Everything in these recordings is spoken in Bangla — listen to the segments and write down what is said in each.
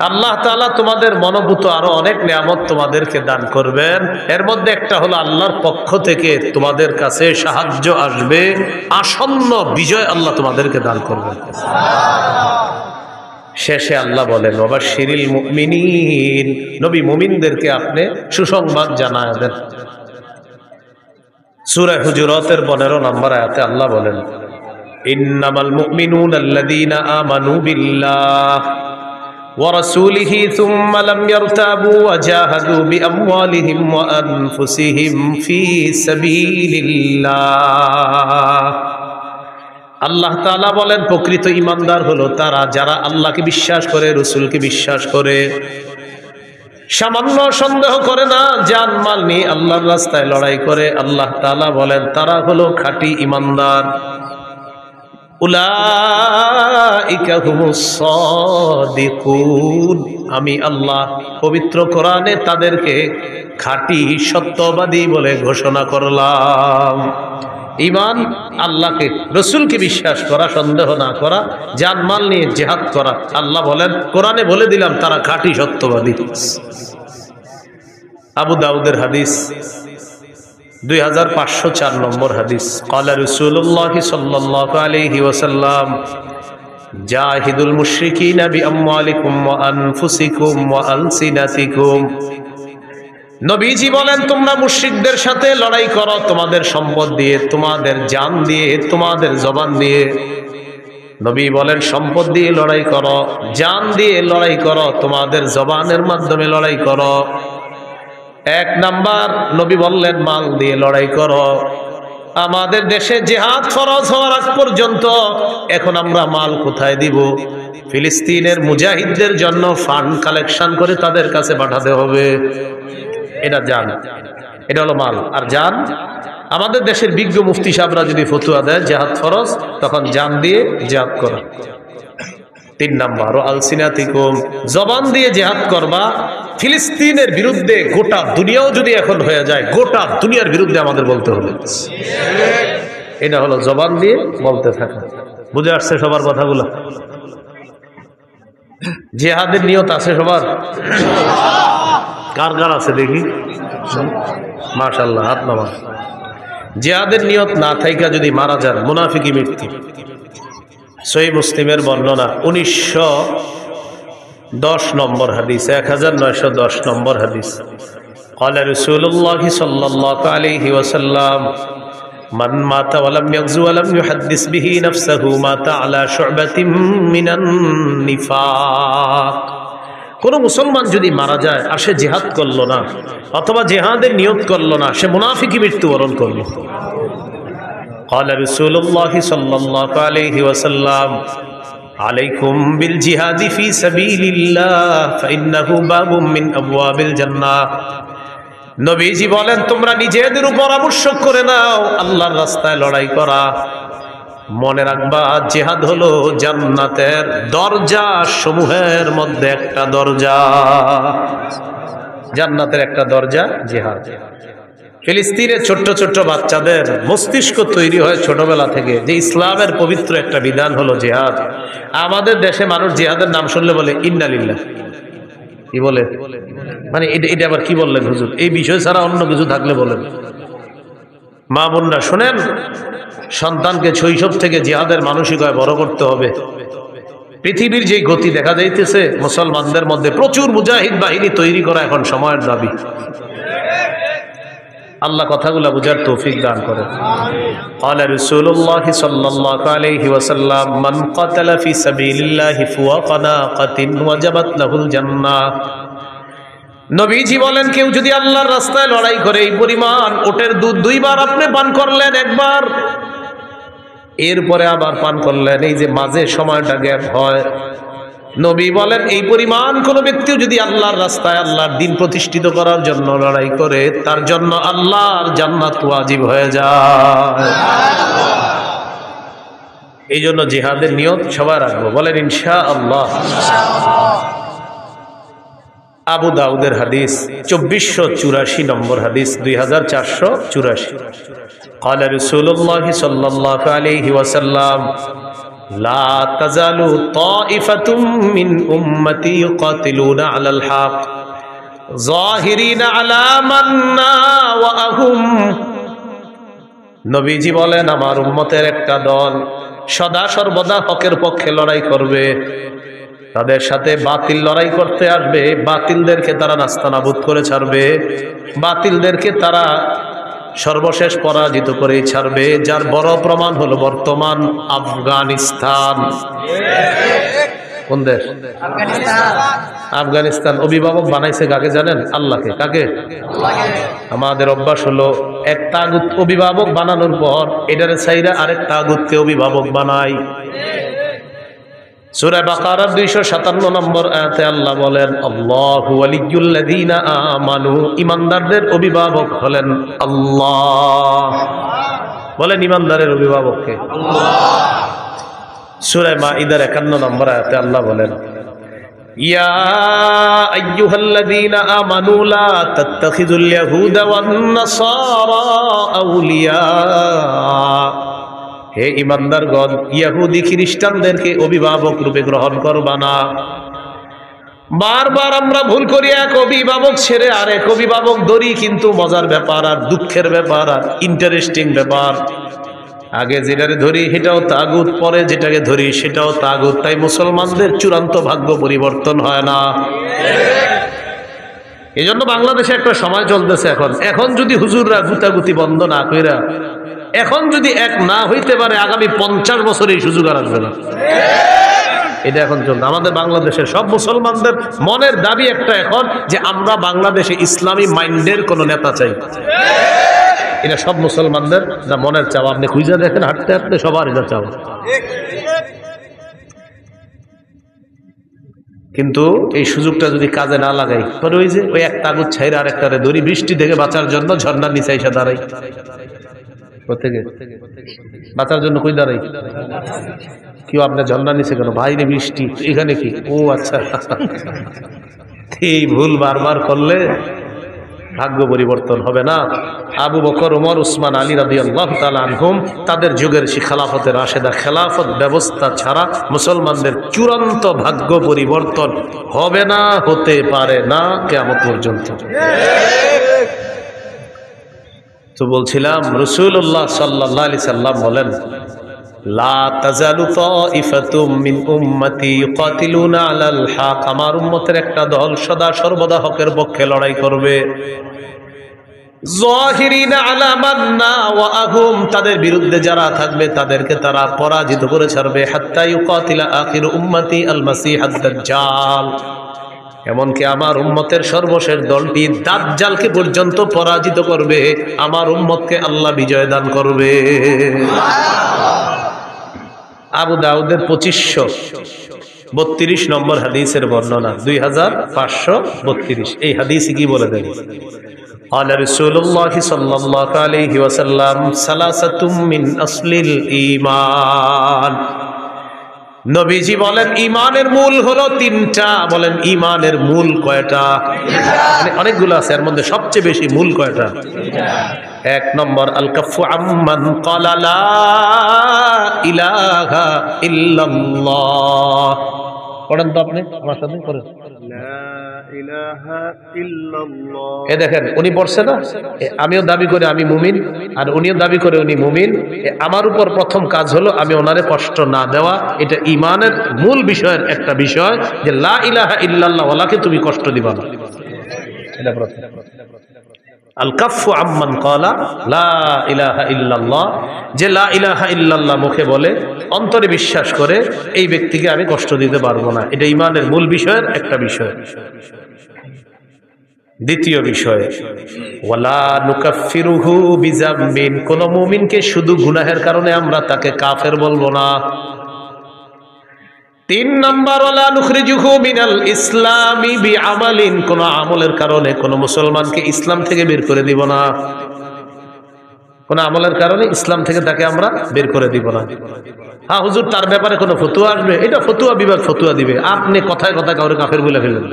আল্লাহ তাআলা তোমাদের মনোভূত আরো অনেক নিয়ামত তোমাদেরকে দান করবেন। এর মধ্যে একটা হলো আল্লাহর পক্ষ থেকে তোমাদের কাছে সাহায্য আসবে, আসন্ন বিজয় আল্লাহ তোমাদেরকে দান করবেন। শেষে আল্লাহ বলেন ওয়াবাশশিরিল মুমিনিন, নবী মুমিনদেরকে আপনি সুসংবাদ জানায় দেন। সূরা হুজুরাতের 15 নম্বর আয়াতে আল্লাহ বলেন ইন্নামাল মুমিনুনা আল্লাযীনা আমানু বিল্লাহ ওয়া রাসূলিহি সুম্মা লাম ইয়ারতাবু ওয়া জাহাদু বিআমওয়ালিহিম ওয়া আনফুসিহিম ফি সাবিলিল্লাহ। আল্লাহ তাআলা বলেন প্রকৃত ঈমানদার হলো তারা যারা আল্লাহকে বিশ্বাস করে, রাসূলকে বিশ্বাস করে, সামান্য সন্দেহ করে না, জান মাল নিয়ে আল্লাহর রাস্তায় লড়াই করে। আল্লাহ তাআলা বলেন তারা হলো খাঁটি ঈমানদার। উলাইকা হুমুস সাদিকুন, আমি আল্লাহ পবিত্র কোরআনে তাদেরকে খাঁটি সত্যবাদী বলে ঘোষণা করলাম। ঈমান আল্লাহকে রাসূলকে বিশ্বাস করা, সন্দেহ না করা, জান মাল নিয়ে জিহাদ করা। আল্লাহ বলেন কোরআনে বলে দিলাম তারা খাঁটি সত্যবাদী। আবু দাউদের হাদিস 2504 নম্বর হাদিস, ক্বালা রাসূলুল্লাহ সাল্লাল্লাহু আলাইহি ওয়াসাল্লাম জাহিদুল মুশরিকিনা বিআমওয়ালিকুম ওয়া আনফুসিকুম ওয়া আলসিনাতিকুম। নবীজি বলেন তোমরা মুশরিকদের সাথে লড়াই করো তোমাদের সম্পদ দিয়ে, তোমাদের জান দিয়ে, তোমাদের জবান দিয়ে। নবী বলেন সম্পদ দিয়ে লড়াই করো, জান দিয়ে লড়াই করো, তোমাদের জবানের মাধ্যমে লড়াই করো। এক নাম্বার নবী বললেন মাল দিয়ে লড়াই করো। আমাদের দেশে জিহাদ ফরজ হওয়ার আগ পর্যন্ত এখন আমরা মাল কোথায় দিব? ফিলিস্তিনের মুজাহিদদের জন্য ফান্ড কালেকশন করে তাদের কাছে পাঠাতে হবে। এটা জান, এটা হলো মাল। আর জান আমাদের দেশের বিজ্ঞ মুফতি সাহেবরা যদি ফতোয়া দেয় জিহাদ ফরজ, তখন জান দিয়ে জিহাদ করা। 3 নাম্বার ও আলসিনাতিকুম, জবান দিয়ে জিহাদ করবা। ফিলিস্তিনের বিরুদ্ধে গোটা দুনিয়াও যদি এখন হয়ে যায়, গোটা দুনিয়ার বিরুদ্ধে আমাদের বলতে হবে। এটা হলো জবান দিয়ে বলতে থাকা। বুঝে আসছে সবার কথাগুলো? জিহাদের নিয়ত আছে সবার? কার কার আছে দেখি? মাশাআল্লাহ, হাত নামান। জিহাদের নিয়ত না থাইকা যদি মারা যান, মুনাফিকি মৃত্যু। সহিহ মুসলিমের বর্ণনা 1910 নম্বর হাদিস, 1910 নম্বর হাদিস, ক্বালা রাসূলুল্লাহ সাল্লাল্লাহু আলাইহি ওয়াসাল্লাম মান মাতা ওয়া লাম ইয়াগযু ওয়া লাম ইউহাদ্দিস বিহি নাফসাহু মাতা আলা শু'বাতিন মিনান নিফাক। কোন মুসলমান যদি মারা যায় আর সে জিহাদ করলো না অথবা জিহাদের নিয়ত করলো না, সে মুনাফিকি মৃত্যুবরণ করলো। قال رسول الله صلى الله عليه وسلم عليكم بالجهاد في سبيل الله فإنه باب من أبواب الجنة। নবীজি বলেন তোমরা নিজেদের উপর আবশ্যক করে নাও আল্লাহর রাস্তায় লড়াই করা। মনে রাখবা জিহাদ হলো জান্নাতের দরজা সমূহের মধ্যে একটা দরজা। জান্নাতের একটা দরজা জিহাদ। ফিলিস্তিনের ছোট্ট ছোট্ট বাচ্চাদের মস্তিষ্ক তৈরি হয় ছোটবেলা থেকে যে ইসলামের পবিত্র একটা বিধান হলো জিহাদ। আমাদের দেশে মানুষ জিহাদের নাম শুনলে বলে ইন্না লিল্লাহ। কি বলে? মানে এটা আবার কি বললেন হুজুর? এই বিষয় ছাড়া অন্য কিছু থাকলে বলেন। মা বোনরা শোনেন, সন্তানকে শৈশব থেকে জিহাদের মানসিকতায় বড় করতে হবে। পৃথিবীর যে গতি দেখা যাইতেছে, মুসলমানদের মধ্যে প্রচুর মুজাহিদ বাহিনী তৈরি করা এখন সময়ের দাবি। আল্লাহ কথাগুলো বুঝার তৌফিক দান করেন। قال رسول الله صلى الله عليه وسلم من قتل في سبيل الله فوق ناقة وجبت له الجنة। নবীজি বলেন কেউ যদি আল্লাহর রাস্তায় লড়াই করে এই পরিমাণ ওটের দুধ 2 বার আপনি পান করলেন, একবার এরপরে আবার পান করলেন, এই যে মাঝে সময়টা গ্যাপ হয়, নবী বলেন এই পরিমাণ কোন ব্যক্তিও যদি আল্লাহর রাস্তায় আল্লাহর দ্বীন প্রতিষ্ঠিত করার জন্য লড়াই করে, তার জন্য আল্লাহর জান্নাত ওয়াজিব হয়ে যায়। এই জন্য জিহাদের নিয়ত সবাই রাখবো, বলেন ইনশাআল্লাহ। আবু দাউদের হাদিস 2484 নম্বর হাদিস, 2484। قال رسول الله صلى الله عليه وسلم লা তাজালু তাইফাতুম মিন উম্মতি ইউকাতিলুনা আলাল হক যাহিরিনা আলা মান নাওয়াহুম। নবীজি বলেন, আমার উম্মতের একটা দল সদা সর্বদা হকের পক্ষে লড়াই করবে। তাদের সাথে বাতিল লড়াই করতে আসবে, বাতিলদেরকে তারা নাস্তানাবুদ করে ছাড়বে, বাতিলদেরকে তারা সর্বশেষ পরাজিত করে ছাড়বে। যার বড় প্রমাণ হলো বর্তমান আফগানিস্তান। কোন দেশ? আফগানিস্তান। অভিভাবক বানাইছে কাকে জানেন? আল্লাহকে। কাকে? আমাদের অভ্যাস হলো এক তাগুত অভিভাবক বানানোর পর এটারে ছাইরা আরেক তাগুতকে অভিভাবক বানাই। সূরা বাকারার 257 নম্বর আয়াতে আল্লাহ বলেন, আল্লাহু ওয়ালিয়্যুল্লাযীনা আমানু, ঈমানদারদের অভিভাবক হলেন আল্লাহ। বলেন ঈমানদারের অভিভাবককে? আল্লাহ। সূরা মাঈদার 51 নম্বর আয়াতে আল্লাহ বলেন, ইয়া আইয়ুহাল্লাযীনা আমানু লা তাত্তাখিযুল ইয়াহুদা ওয়ান নাসারা আউলিয়া। হে ঈমানদারগণ, ইহুদি খ্রিস্টানদেরকে অভিভাবক রূপে গ্রহণ করবা না। বারবার আমরা ভুল করি, এক অভিভাবক ছেড়ে আরেক অভিভাবক ধরি, কিন্তু মজার ব্যাপার আর দুঃখের ব্যাপার আর ইন্টারেস্টিং ব্যাপার, আগে যেটাকে ধরি সেটাও তাগুত, পরে যেটাকে ধরি সেটাও তাগুত। তাই মুসলমানদের চূড়ান্ত ভাগ্য পরিবর্তন হয় না। এই জন্য বাংলাদেশে একটা সময় চলতেছে এখন যদি হুজুররা গুতাগুতি বন্ধ না কইরা, এখন যদি এক না হইতে পারে, আগামী 50 বছর এই সুযোগ আর আসবে না। এটা এখন চলছে আমাদের বাংলাদেশের সব মুসলমানদের মনের দাবি একটা এখন, যে আমরা বাংলাদেশে ইসলামী মাইন্ডের কোন নেতা চাই। এটা সব মুসলমানদের মনের চাওয়া। আপনি খুঁজে দেখেন, হাঁটতে হাঁটতে সবার এটা চাওয়া। কিন্তু এই সুযোগটা যদি কাজে না লাগাই, তবে ওই যে ওই এক তাগুত ছাইরে আরেকটারে ধরি, বৃষ্টি থেকে বাঁচার জন্য ঝর্ণার নিচে এসে দাঁড়াই। কোথেকে বাঁচার জন্য কই দাঁড়াই? কেউ আপনার ঝর্ণার নিচে কেন? বাইরে বৃষ্টি, এখানে কি? ও আচ্ছা। এই ভুল বারবার করলে ভাগ্য পরিবর্তন হবে না। আবু বকর, ওমর, উসমান, আলী রাদিয়াল্লাহু তাআলা আনহুম, তাদের যুগের সেই খেলাফতের রাশেদা, খেলাফত ব্যবস্থা ছাড়া মুসলমানদের চূড়ান্ত ভাগ্য পরিবর্তন হবে না, হতে পারে না কিয়ামত পর্যন্ত। তো বলছিলাম, রাসূলুল্লাহ সাল্লাল্লাহু আলাইহি সাল্লাম বলেন, লা তাজালু তাইফাতুম মিন উম্মতি ইউকাতিলুনা আলাল হক। আমার উম্মতের একটা দল সদা সর্বদা হকের পক্ষে লড়াই করবে। যাহিরিনা আলা মান নাওয়াহুম, তাদের বিরুদ্ধে যারা থাকবে তাদেরকে তারা পরাজিত করে ছাড়বে। হাত্তা ইউকাতিলা আখির উম্মতি আল মাসিহ আদ-দাজ্জাল, এমনকি আমার উম্মতের সর্বশেষ দলটি দাজ্জালকে পর্যন্ত পরাজিত করবে। আমার উম্মতকে আল্লাহ বিজয় দান করবে। আবু দাউদের 2532 নম্বর হাদিসের বর্ণনা, 2532। এই হাদিসে কি বলে দেন? قال رسول الله صلى الله عليه وسلم ثلاثة من أصل الإيمان। নবীজি বলেন ঈমানের মূল হলো 3টা। বলেন ঈমানের মূল কয়টা? অনেকগুলো আছে, এর মধ্যে সবচেয়ে বেশি মূল কয়টা? 1 নম্বর আল কাফু আম্মান ক্বালা লা ইলাহা ইল্লাল্লাহ। পড়েন তো আপনি আমার সাথে, পড়েন লা ইলাহা ইল্লাল্লাহ। এ দেখেন, উনি পড়ছে না, আমিও দাবি করে আমি মুমিন, আর উনিও দাবি করে উনি মুমিন। আমার উপর প্রথম কাজ হলো আমি ওনারে কষ্ট না দেওয়া। এটা ঈমানের মূল বিষয়ের একটা বিষয়, যে লা ইলাহা ইল্লাল্লাহ ওয়ালাকে তুমি কষ্ট দিবা না। এটা প্রথম। আল কাফু আম্মান ক্বালা লা ইলাহা ইল্লাল্লাহ, যে লা ইলাহা ইল্লাল্লাহ মুখে বলে, অন্তরে বিশ্বাস করে, এই ব্যক্তিকে আমি কষ্ট দিতে পারবো না। এটা ঈমানের মূল বিষয়ের একটা বিষয়। দ্বিতীয় বিষয়, ওয়ালা নুকাফিরুহু বিযামবিন, কোন মুমিনকে শুধু গুনাহের কারণে আমরা তাকে কাফের বলবো না। 3 নম্বর, ওয়ালা নুখরিজুহু মিনাল ইসলামি বিআমালিন, কোন আমলের কারণে কোন মুসলমানকে ইসলাম থেকে বের করে দিব না। কোন আমলের কারণে ইসলাম থেকে তাকে আমরা বের করে দিব না। হ্যাঁ হুজুর, তার ব্যাপারে কোনো ফতোয়া আসবে, এটা ফতোয়া বিভাগ ফতোয়া দিবে, আপনি কথায় কথায় কাউরে কাফের বলে ফেলেন।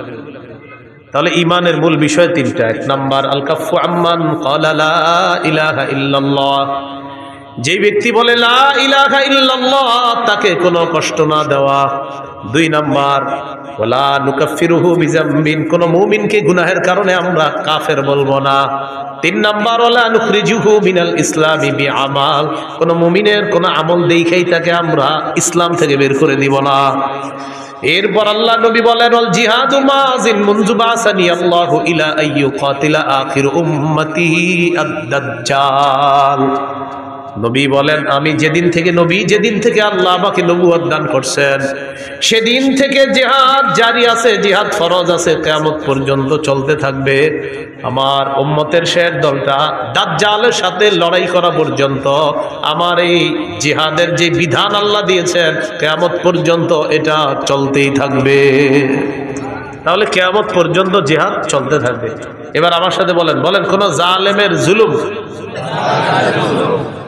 তাহলে ঈমানের মূল বিষয় 3টা। 1 নম্বর আল কাফু আম্মান ক্বালা লা ইলাহা ইল্লাল্লাহ, যে ব্যক্তি বলে লা ইলাহা ইল্লাল্লাহ তাকে কোনো কষ্ট না দেওয়া। 2 নাম্বার ওয়ালা নুকাফিরুহু বিযামবিন, কোন মুমিনকে গুনাহের কারণে আমরা কাফের বলবো না। 3 নাম্বার ওয়ালা নুখরিজুহু মিনাল ইসলামি বিআমাল, কোন মুমিনের কোন আমল দেখাই তাকে আমরা ইসলাম থেকে বের করে দিব না। এরপর আল্লাহ নবী বলেন ওয়াল জিহাদু মাযিন মুনযু বাসানি আল্লাহু ইলা আইয়ু কাতিলা আখির উম্মতি আদ-দাজ্জাল। নবী বলেন আমি যেদিন থেকে আল্লাহ আমাকে নবুয়ত দান করছেন সেদিন থেকে জিহাদ জারি আছে, জিহাদ ফরজ আছে, কিয়ামত পর্যন্ত চলতে থাকবে। আমার উম্মতের শেষ দলটা দাজ্জালের সাথে লড়াই করা পর্যন্ত আমার এই জিহাদের যে বিধান আল্লাহ দিয়েছেন কিয়ামত পর্যন্ত এটা চলতেই থাকবে। তাহলে কিয়ামত পর্যন্ত জিহাদ চলতে থাকবে। এবার আমার সাথে বলেন কোন জালেমের জুলুম,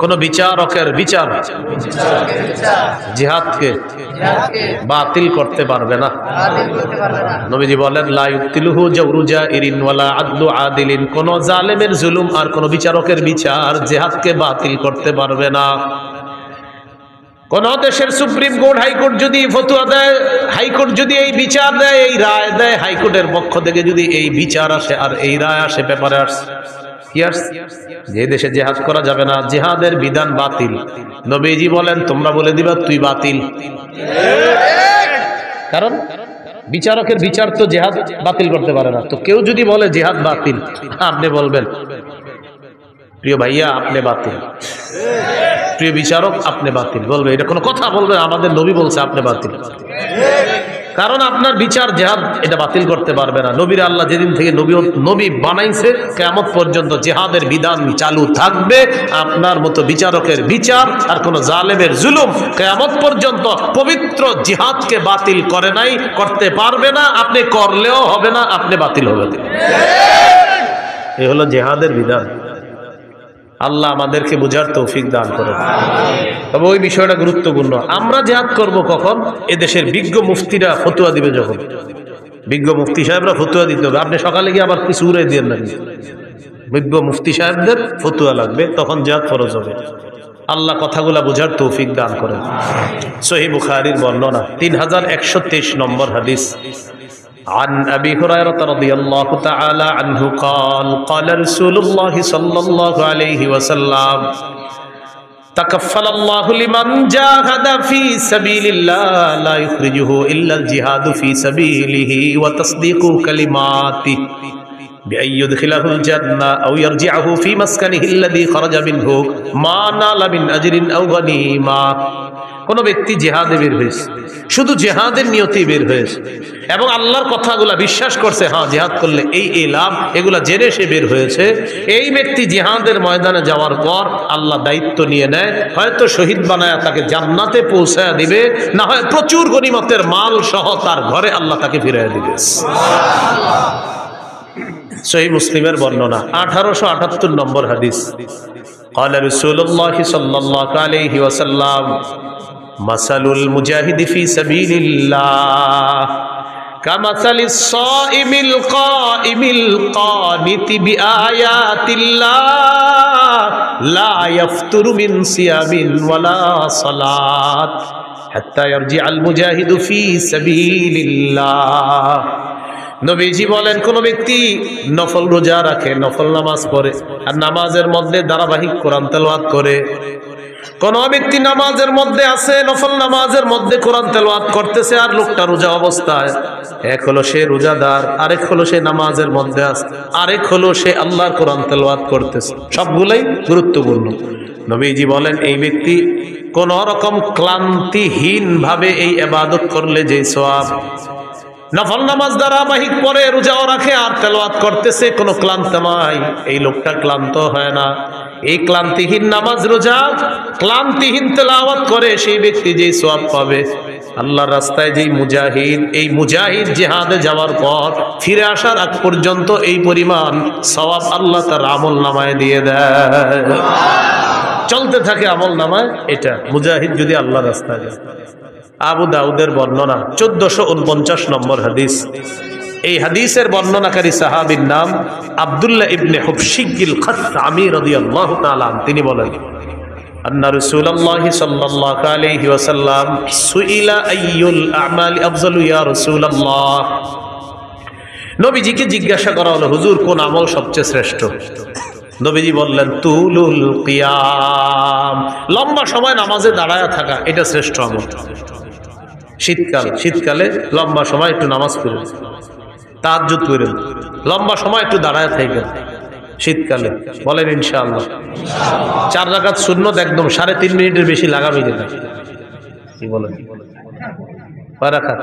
কোন বিচারকের বিচার জিহাদকে বাতিল করতে পারবে না। নবীজি বলেন লা ইউতিলুহু জাওরু জাইরিন ওয়ালা আদলু আদিলিন, কোন জালেমের জুলুম আর কোন বিচারকের বিচার জিহাদকে বাতিল করতে পারবে না। কোন দেশের সুপ্রিম কোর্ট হাইকোর্ট যদি ফতোয়া দেয়, হাইকোর্ট যদি এই বিচার দেয়, এই রায় দেয়, হাইকোর্টের পক্ষ থেকে যদি এই বিচার আসে আর এই রায় আসে, পেপারে আসে যে দেশে জিহাদ করা যাবে না, জিহাদের বিধান বাতিল, নবীজি বলেন তোমরা বলে দিবা তুই বাতিল। কারণ বিচারকের বিচার তো জিহাদ বাতিল করতে পারে না। তো কেউ যদি বলে জিহাদ বাতিল, আপনি বলবেন প্রিয় ভাইয়া আপনি বাতিল, প্রিয় বিচারক আপনি বাতিল, বলবে এটা কোনো কথা? বলবে আমাদের নবী বলছে আপনি বাতিল। কারণ আপনার বিচার জিহাদ এটা বাতিল করতে পারবে না। নবীর আল্লাহ যেদিন থেকে নবী বানাইছে কিয়ামত পর্যন্ত জিহাদের বিধান চালু থাকবে। আপনার মতো বিচারকের বিচার আর কোন জালেমের জুলুম কিয়ামত পর্যন্ত পবিত্র জিহাদকে বাতিল করে নাই, করতে পারবে না। আপনি করলেও হবে না, আপনি বাতিল হবেন। এই হলো জিহাদের বিধান। আল্লাহ আমাদেরকে বুঝার তৌফিক দান করেন। তবে ওই বিষয়টা গুরুত্বপূর্ণ। আমরা জিহাদ করব কখন? এদেশের বিজ্ঞ মুফতিরা ফতোয়া দিবে যখন, বিজ্ঞ মুফতি সাহেবরা ফতোয়া দিতে হবে। আপনি সকালে গিয়ে আবার কিছু উড়ে দিয়ে না, বিজ্ঞ মুফতি সাহেবদের ফতোয়া লাগবে, তখন জিহাদ ফরজ হবে। আল্লাহ কথাগুলা বুঝার তৌফিক দান করেন। সহিহ বুখারীর বর্ণনা 3123 নম্বর হাদিস। عن أبي هريرة رضي الله تعالى عنه قال قال رسول الله صلى الله عليه وسلم تكفل الله لمن جاهد في سبيل الله لا يخرجه إلا الجهاد في سبيله وتصديق كلماته بأن يدخله الجنة أو يرجعه في مسكنه الذي خرج منه ما نال من أجر أو غنيمة। কোন ব্যক্তি জিহাদে বের হয়েছে, শুধু জিহাদের নিয়তে বের হয়েছে এবং আল্লাহর কথাগুলা বিশ্বাস করছে, হ্যাঁ জিহাদ করলে এই লাভ, এগুলা জেনে সে বের হয়েছে। এই ব্যক্তি জিহাদের ময়দানে যাওয়ার পর আল্লাহ দায়িত্ব নিয়ে নেয়, হয়তো শহীদ বানায় তাকে জান্নাতে পৌঁছায় দিবে, না হয় প্রচুর গনিমতের মাল সহ তার ঘরে আল্লাহ তাকে ফিরিয়ে দিবে। সহিহ মুসলিমের বর্ণনা 1878 নম্বর হাদিস। قال رسول الله صلى الله عليه وسلم مثل المجاهد في سبيل الله كمثل الصائم القائم القانت بآيات الله لا يفتر من صيام ولا صلاة حتى يرجع المجاهد في سبيل الله। নবীজি বলেন কোন ব্যক্তি নফল রোজা রাখে, নফল নামাজ পড়ে আর নামাজের মধ্যে ধারাবাহিক কোরআন তেলাওয়াত করে। কোন ব্যক্তি নামাজের মধ্যে আছে, নফল নামাজের মধ্যে কোরআন তেলাওয়াত করতেছে আর লোকটা রোজা অবস্থায়, এক হলো সে রোজাদার, আরেক হলো সে নামাজের মধ্যে আছে, আরেক হলো সে আল্লাহর কোরআন তেলাওয়াত করতেছে। সবগুলাই গুরুত্বপূর্ণ। নবীজি বলেন এই ব্যক্তি কোন রকম ক্লান্তিহীন ভাবে এই ইবাদত করলে যে সওয়াব, নফল নামাজ ধারাবাহিক পরে রোজাও রাখে আর তেলাওয়াত করতেছে, কোনো ক্লান্ত নাই, এই লোকটা ক্লান্ত হয় না। এই ক্লান্তিহীন নামাজ রোজা, ক্লান্তিহীন তেলাওয়াত করে সেই ব্যক্তি যেই সওয়াব পাবে, আল্লাহর রাস্তায় যেই মুজাহিদ, এই মুজাহিদ জিহাদে যাওয়ার পর ফিরে আসার আগ পর্যন্ত এই পরিমাণ সওয়াব আল্লাহ তার আমল নামায় দিয়ে দেয়। চলতে থাকে আমল নামায়। এটা মুজাহিদ যদি আল্লাহর রাস্তায় যায়। আবু দাউদের বর্ণনা 1449 নম্বর হাদিস। এই হাদিসের বর্ণনাকারী সাহাবীর নাম আব্দুল্লাহ ইবনে হুবশিগিল খাসআমি রাদিয়াল্লাহু তাআলা। তিনি বলেন আন্না রাসূলুল্লাহি সাল্লাল্লাহু আলাইহি ওয়াসাল্লাম সুইলা আইয়ুল আমালি আফযালু ইয়া রাসূলুল্লাহ। নবীজিকে জিজ্ঞাসা করা হলো, হুজুর কোন আমল সবচেয়ে শ্রেষ্ঠ? নবীজি বললেন তুলুল কিয়াম, লম্বা সময় নামাজে দাঁড়ায় থাকা, এটা শ্রেষ্ঠ আমল। শীতকালে লম্বা সময় একটু নামাজ পড়েন, তাহাজ্জুদ করেন, লম্বা সময় একটু দাঁড়ায় থাকেন শীতকালে, বলেন ইনশাআল্লাহ। 4 রাকাত সুন্নত একদম 3.5 মিনিটের বেশি লাগাবেন না। কি বলেন? 4 রাকাত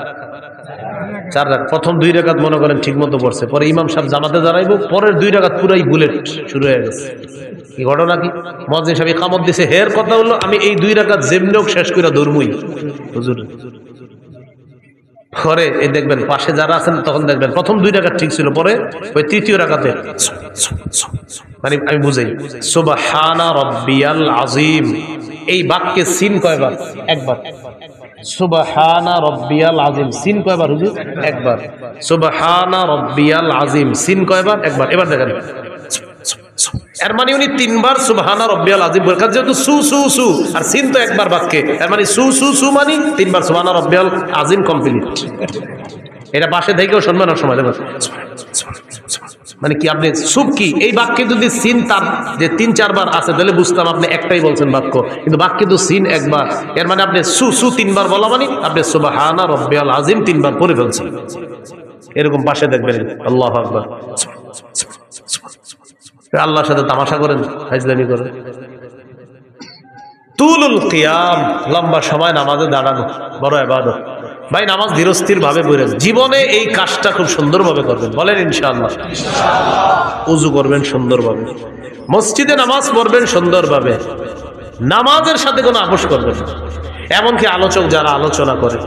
4 রাকাত, প্রথম 2 রাকাত মনে করেন ঠিক মতো পড়ছে, পরে ইমাম সাহেব জামাতে দাঁড়াইবো, পরের 2 রাকাত পুরাই বুলেট শুরু হয়ে গেছে। কি ঘটনা কি? মুয়াজ্জিন সাহেব ইকামত দিছে, হের কথা হলো আমি এই 2 রাকাত যেমনিও শেষ করে ধরমই হুজুর। পরে এই দেখবেন পাশে যারা আছেন তখন দেখবেন প্রথম 2 রাকাত ঠিক ছিল, পরে ওই তৃতীয় রাকাতে মানে আমি বুঝাই, সুবহানা রাব্বিয়াল আযীম, এই বাক্যে সিন কয়বার? একবার। সুবহানা রাব্বিয়াল আযীম, সিন কয়বার হুজুর? একবার। সুবহানা রাব্বিয়াল আযীম, সিন কয়বার? একবার। এবার দেখেন, এর মানে উনি 3 বার সুবহানা রাব্বিয়াল আযীম বলেন, যেহেতু সু সু সু আর সিন তো একবার বাক্যে, এর মানে সু সু সু মানে 3 বার সুবহানা রাব্বিয়াল আযীম কমপ্লিট। এটা পাশে থেকেও শুনবেন সময় দেখবেন, মানে কি আপনি সুব কি এই বাক্যে যদি সিন তার যে 3-4 বার আছে তাহলে বুঝতাম আপনি একটাই বলছেন বাক্য, কিন্তু বাক্যে তো সিন একবার, এর মানে আপনি সু সু 3 বার বলা মানে আপনি সুবহানা রাব্বিয়াল আযীম 3 বার পড়ে ফেলছেন। এরকম পাশে দেখবেন আল্লাহু আকবার, আল্লাহর সাথে তামাশা করেন, ফাজলামি করেন। তুলুল কিয়াম, লম্বা সময় নামাজে দাঁড়ানো বড় ইবাদত। ভাই নামাজ ধীরস্থির ভাবে পড়েন, জীবনে এই কাজটা খুব সুন্দরভাবে করবেন, বলেন ইনশাআল্লাহ। ওযু করবেন সুন্দরভাবে, মসজিদে নামাজ পড়বেন সুন্দরভাবে, নামাজের সাথে কোনো আপোষ করবেন না। এমনকি আলোচক যারা আলোচনা করে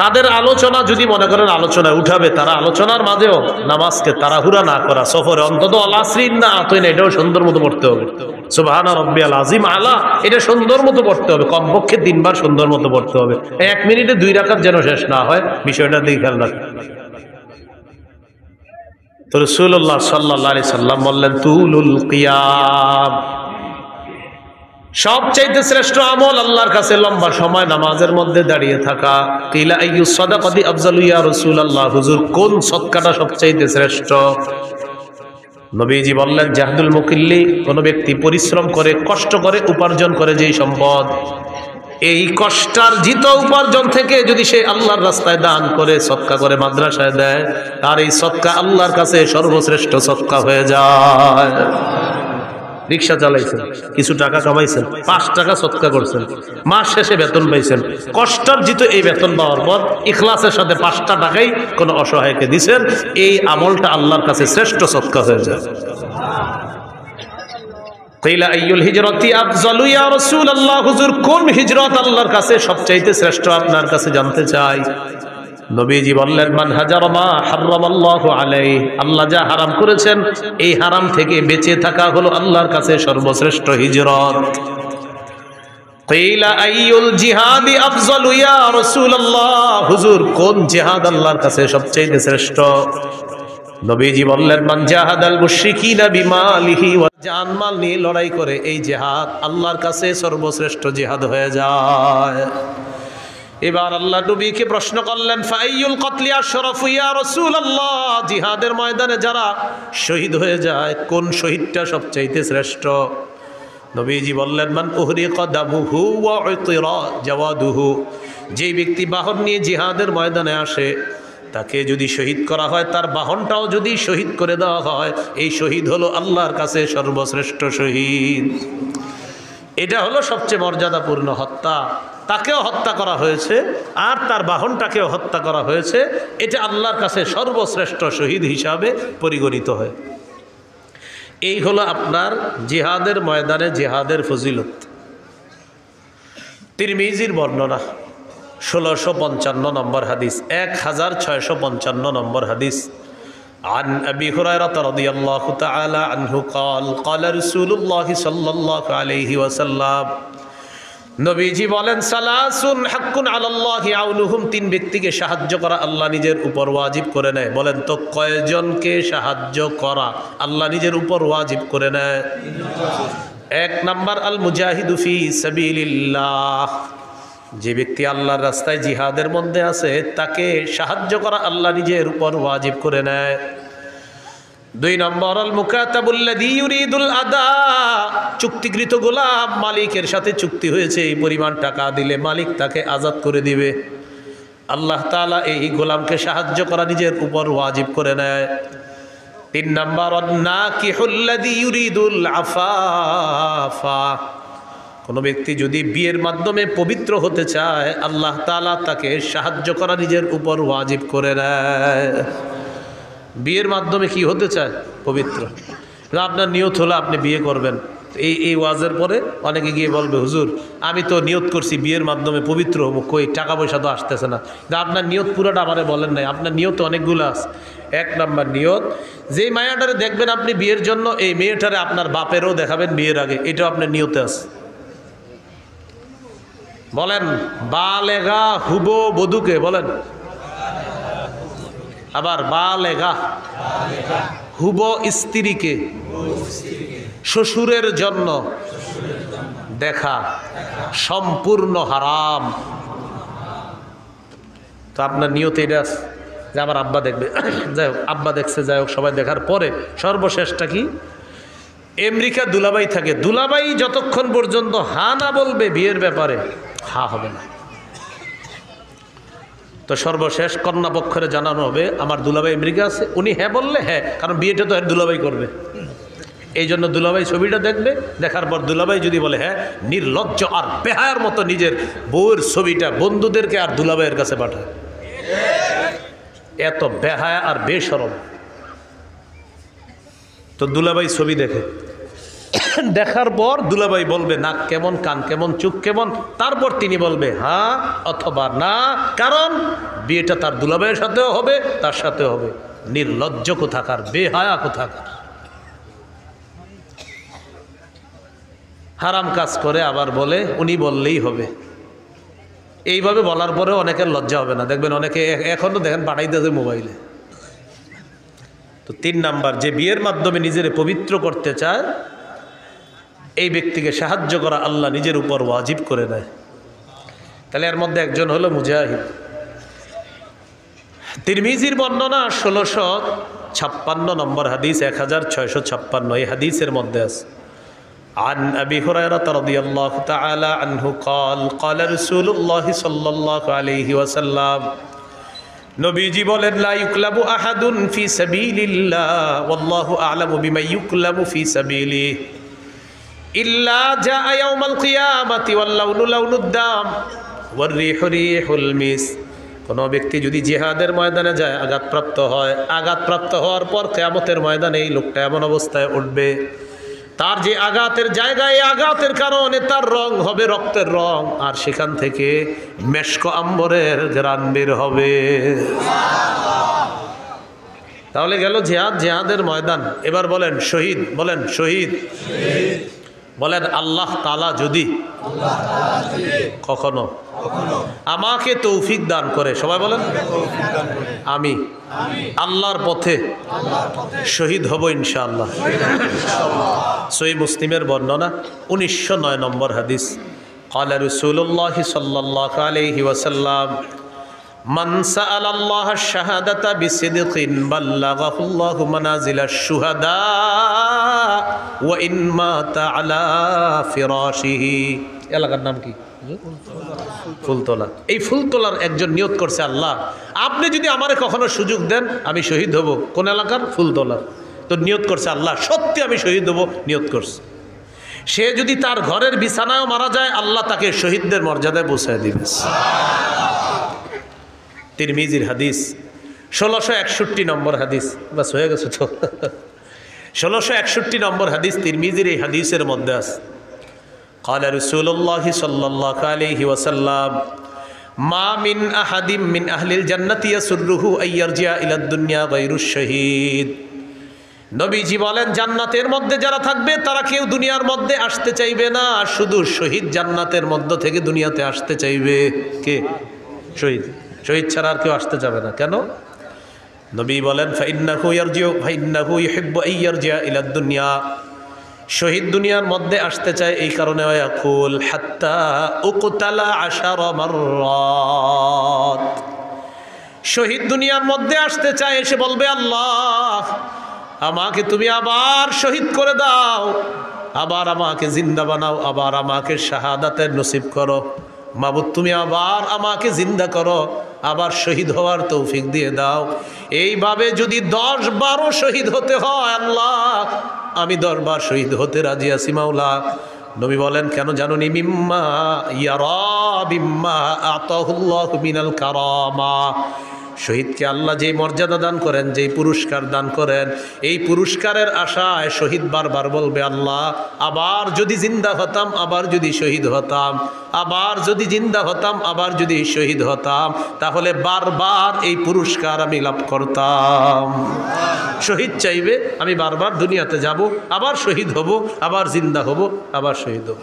তাদের আলোচনা যদি মনে করেন আলোচনায় উঠাবে, তারা আলোচনার মাঝেও নামাজকে তাড়াহুড়া না করা, সফরে অন্তত আলাসরিন না আতইন, এটাও সুন্দর মতো পড়তে হবে। সুবহানা রাব্বিয়াল আযীম আলা, এটা সুন্দর মতো পড়তে হবে, কমপক্ষে 3 বার সুন্দর মতো পড়তে হবে। 1 মিনিটে 2 রাকাত যেন শেষ না হয়, বিষয়টা দিকে খেয়াল রাখবেন। তো রাসূলুল্লাহ সাল্লাল্লাহু আলাইহি সাল্লাম বললেন তুলুল কিয়াম, সবচাইতে শ্রেষ্ঠ আমল আল্লাহর কাছে লম্বা সময় নামাজের মধ্যে দাঁড়িয়ে থাকা। কিলা আইয়ুস সাদাকাতি আফযালু ইয়া রাসূলুল্লাহ, হুজুর কোন সদকাটা সবচাইতে শ্রেষ্ঠ? নবীজি বললেন জাহদুল মুকিল্লি, কোন ব্যক্তি পরিশ্রম করে কষ্ট করে উপার্জন করে যেই সম্পদ, এই কষ্টার্জিত উপার্জন থেকে যদি সে আল্লাহর রাস্তায় দান করে, সদকা করে, মাদ্রাসায় দেয়, তার এই সদকা আল্লাহর কাছে সর্বশ্রেষ্ঠ সদকা হয়ে যায়। রিক্সা চালাইছেন, কিছু টাকা কামাইছেন, 5 টাকা সদকা করছেন, মাস শেষে বেতন পাইছেন, কষ্টার্জিত এই বেতন পাওয়ার পর ইখলাসের সাথে 5টা টাকাই কোনো অসহায়কে দিছেন, এই আমলটা আল্লাহর কাছে শ্রেষ্ঠ সদকা হয়ে যায়। কিলা আইয়ুল হিজরাতি আফযালু ইয়া রাসূলুল্লাহ, হুজুর কোন হিজরত আল্লাহর কাছে সবচাইতে শ্রেষ্ঠ আপনার কাছে জানতে চাই। নবীজি বললেন মান হাজারা মা হারামাল্লাহু আলাইহি, আল্লাহ যা হারাম করেছেন এই হারাম থেকে বেঁচে থাকা হলো আল্লাহর কাছে সর্বশ্রেষ্ঠ হিজরত। কিলা আইয়ুল জিহাদি আফযালু ইয়া রাসূলুল্লাহ, হুজুর কোন জিহাদ আল্লাহর কাছে সবচেয়ে শ্রেষ্ঠ? নবীজি বললেন মান জাহাদাল মুশরিকিনা বিমালিহি ওয়া জানমাল নিয়ে লড়াই করে, এই জিহাদ আল্লাহর কাছে সর্বশ্রেষ্ঠ জিহাদ হয়ে যায়। এবার আল্লাহ নবীকে প্রশ্ন করলেন ফাইয়ুল কতলি আশরাফু ইয়া রাসূলুল্লাহ, জিহাদের ময়দানে যারা শহীদ হয়ে যায় কোন শহীদটা সবচাইতে শ্রেষ্ঠ? নবীজি বললেন মান উহরিকা দামুহু ওয়া উতিরা জাওয়াদুহু, যেই ব্যক্তি বাহন নিয়ে জিহাদের ময়দানে আসে তাকে যদি শহীদ করা হয়, তার বাহনটাও যদি শহীদ করে দেওয়া হয়, এই শহীদ হলো আল্লাহর কাছে সর্বশ্রেষ্ঠ শহীদ। এটা হলো সবচেয়ে মর্যাদাপূর্ণ হত্যা, তাকেও হত্যা করা হয়েছে আর তার বাহনটাকেও হত্যা করা হয়েছে, এটা আল্লাহর কাছে সর্বশ্রেষ্ঠ শহীদ হিসাবে পরিগণিত হয়। এই হলো আপনার জিহাদের ময়দানে জিহাদের ফজিলত। তিরমিজির বর্ণনা 1655 নম্বর হাদিস, 1655 নম্বর হাদিস। عن أبي هريرة رضي الله تعالى عنه قال قال رسول الله صلى الله عليه وسلم, নবীজি বলেন সালাসুন হাক্কুন আলাল্লাহি আউনুহুম, 3 ব্যক্তিকে সাহায্য করা আল্লাহ নিজের উপর ওয়াজিব করে নেয়। বলেন তো কয়জনকে সাহায্য করা আল্লাহ নিজের উপর ওয়াজিব করে নেয়? এক নাম্বার আল মুজাহিদু ফি সাবিলিল্লাহ, যে ব্যক্তি আল্লাহর রাস্তায় জিহাদের মধ্যে আছে তাকে সাহায্য করা আল্লাহ নিজের উপর ওয়াজিব করে নেয়। দুই নম্বর আল মুকাতাবুল্লাযী ইউরিদুল আদা, চুক্তিকৃত গোলাম, মালিকের সাথে চুক্তি হয়েছে এই পরিমাণ টাকা দিলে মালিক তাকে আজাদ করে দিবে, আল্লাহ তাআলা এই গোলামকে সাহায্য করা নিজের উপর ওয়াজিব করে নেয়। তিন নম্বর নাকিহুল্লাযী ইউরিদুল আফাফা, কোনো ব্যক্তি যদি বিয়ের মাধ্যমে পবিত্র হতে চায় আল্লাহ তাআলা তাকে সাহায্য করা নিজের উপর ওয়াজিব করে নেয়। বিয়ের মাধ্যমে কি হতে চায়? পবিত্র। আপনার নিয়ত হলো আপনি বিয়ে করবেন, এই ওয়াজের পরে অনেকে গিয়ে বলবে হুজুর আমি তো নিয়ত করছি বিয়ের মাধ্যমে পবিত্র হবো, কই টাকা পয়সা তো আসতেছে না। আপনার নিয়ত পুরোটা আমারে বলেন নাই, আপনার নিয়ত অনেকগুলো আছে। এক নাম্বার নিয়ত, যেই মায়াটারে দেখবেন আপনি বিয়ের জন্য এই মেয়েটারে আপনার বাপেরও দেখাবেন বিয়ের আগে, এটাও আপনার নিয়তে আছে। বলেন বালেগা হুবো বধূকে বলেন, আবার বালেগা হুবো স্ত্রীকে শ্বশুরের জন্য দেখা সম্পূর্ণ হারাম। তো আপনার নিয়ত এটা আছে যে আমার আব্বা দেখবে, যাই হোক আব্বা দেখছে, যাই হোক সবাই দেখার পরে সর্বশেষটা কি? আমেরিকা দুলাভাই থাকে, দুলাভাই যতক্ষণ পর্যন্ত হা না বলবে বিয়ের ব্যাপারে হা হবে না। তো সর্বশেষ কন্যা পক্ষরে জানানো হবে আমার দুলাভাই আমেরিকা আছে, উনি হ্যাঁ বললে হ্যাঁ, কারণ বিয়েটা তো দুলাভাই করবে, এই জন্য দুলাভাই ছবিটা দেখবে, দেখার পর দুলাভাই যদি বলে হ্যাঁ, নির্লজ্জ আর বেহায়ার মতো নিজের বউয়ের ছবিটা বন্ধুদেরকে আর দুলাভাইয়ের কাছে পাঠায়। এত বেহায়া আর বেশরম। তো দুলাভাই ছবি দেখে, দেখার পর দুলাভাই বলবে নাক কেমন, কান কেমন, চোখ কেমন, তারপর তিনি বলবে হ্যাঁ অথবা না, কারণ বিয়েটা তার দুলাভাইয়ের সাথেও হবে, তার সাথেও হবে। নির্লজ্জ কোথাকার, বেহায়া কোথাকার, হারাম কাজ করে আবার বলে উনি বললেই হবে। এইভাবে বলার পরেও অনেকের লজ্জা হবে না, দেখবেন অনেকে এখনও দেখেন পাঠাইতেছে মোবাইলে। তো তিন নাম্বার, যে বিয়ের মাধ্যমে নিজের পবিত্র করতে চায় এই ব্যক্তিকে সাহায্য করা আল্লাহ নিজের উপর ওয়াজিব করে দেয়। তাহলে এর মধ্যে একজন হলো মুজাহিদ। তিরমিজির বর্ণনা 1656 নম্বর হাদিস, 1656 এই হাদিসের মধ্যে আছে عن أبي هريرة رضي الله تعالى عنه قال قال رسول الله صلى الله عليه وسلم নবীজি বলেন লা ইউকলাবু আহাদুন ফি সাবিলিল্লাহ ওয়াল্লাহু আ'লামু বিমা ইউকলাবু ফি সাবিলিহি ইল্লা জাআ ইয়াউমাল কিয়ামাতি ওয়াল লাউনু লাউনুদ দাম ওয়ার রিহু রিহুল মিস। কোনো ব্যক্তি যদি জিহাদের ময়দানে যায় আঘাতপ্রাপ্ত হয়, আঘাতপ্রাপ্ত হওয়ার পর কিয়ামতের ময়দানে এই লোকটা এমন অবস্থায় উঠবে তার যে আঘাতের জায়গায় আঘাতের কারণে তার রং হবে রক্তের রং, আর সেখান থেকে মেশক আম্বরের ঘ্রাণ বের হবে। তাহলে গেল জিহাদ, জিহাদের ময়দান। এবার বলেন শহীদ, বলেন শহীদ, বলেন আল্লাহ তাআলা যদি কখনো আমাকে তৌফিক দান করে, সবাই বলেন আমি আল্লাহর পথে শহীদ হব ইনশাআল্লাহ। সহিহ মুসলিমের বর্ণনা 1909 নম্বর হাদিস, قال رسول الله صلى الله عليه وسلم من سأل الله الشهادة بصدق بلغه الله منازل الشهداء وإن مات على فراشه। এলাকার নাম কি? ফুলতলা। এই ফুলতলার একজন নিয়ত করছে আল্লাহ আপনি যদি আমারে কখনো সুযোগ দেন আমি শহীদ হব। কোন এলাকার? ফুলতলার। তো নিয়ত করছে আল্লাহ সত্যি আমি শহীদ হব, নিয়ত করছে। সে যদি তার ঘরের বিছানায়ও মারা যায় আল্লাহ তাকে শহীদদের মর্যাদায় পৌঁছায় দিবে। তিরমিজির হাদিস 1661 নম্বর হাদিস, বাস হয়ে গেছে তো 1661 নম্বর হাদিস তিরমিজির এই হাদিসের মধ্যে আছে قال رسول الله صلى الله عليه وسلم ما من أحد من أهل الجنة يسره أن يرجع إلى الدنيا غير الشهيد। নবীজি বলেন জান্নাতের মধ্যে যারা থাকবে তারা কেউ দুনিয়ার মধ্যে আসতে চাইবে না, শুধু শহীদ জান্নাতের মধ্য থেকে দুনিয়াতে আসতে চাইবে। কে? শহীদ। শহীদ ছাড়া আর কেউ আসতে যাবে না। কেন? নবী বলেন ফাইন্নাহু ইয়ারজিউ ফাইন্নাহু ইউহিব্বু আন ইয়ারজি'a ইলা দুনিয়া, শহীদ দুনিয়ার মধ্যে আসতে চায় এই কারণে ওয়াকুল হাত্তা উকতালা আশারা মাররাত। শহীদ দুনিয়ার মধ্যে আসতে চায়, এসে বলবে আল্লাহ আমাকে তুমি আবার শহীদ করে দাও, আবার আমাকে জিন্দা বানাও, আবার আমাকে শাহাদাতের নসিব করো। মাবুদ তুমি আবার আমাকে জিন্দা করো, আবার শহীদ হওয়ার তৌফিক দিয়ে দাও। এইভাবে যদি 10-12 শহীদ হতে হয়, আল্লাহ আমি 10 বার শহীদ হতে রাজি আছি মাওলা। নবী বলেন কেন জানুনি? মিম্মা ইয়ারা বিম্মা আতাহুল্লাহু মিনাল কারামা। শহীদকে আল্লাহ যেই মর্যাদা দান করেন, যেই পুরস্কার দান করেন, এই পুরস্কারের আশায় শহীদ বারবার বলবে আল্লাহ আবার যদি জিন্দা হতাম, আবার যদি শহীদ হতাম, আবার যদি জিন্দা হতাম, আবার যদি শহীদ হতাম, তাহলে বারবার এই পুরস্কার আমি লাভ করতাম। শহীদ চাইবে, আমি বারবার দুনিয়াতে যাব, আবার শহীদ হব, আবার জিন্দা হব, আবার শহীদ হব।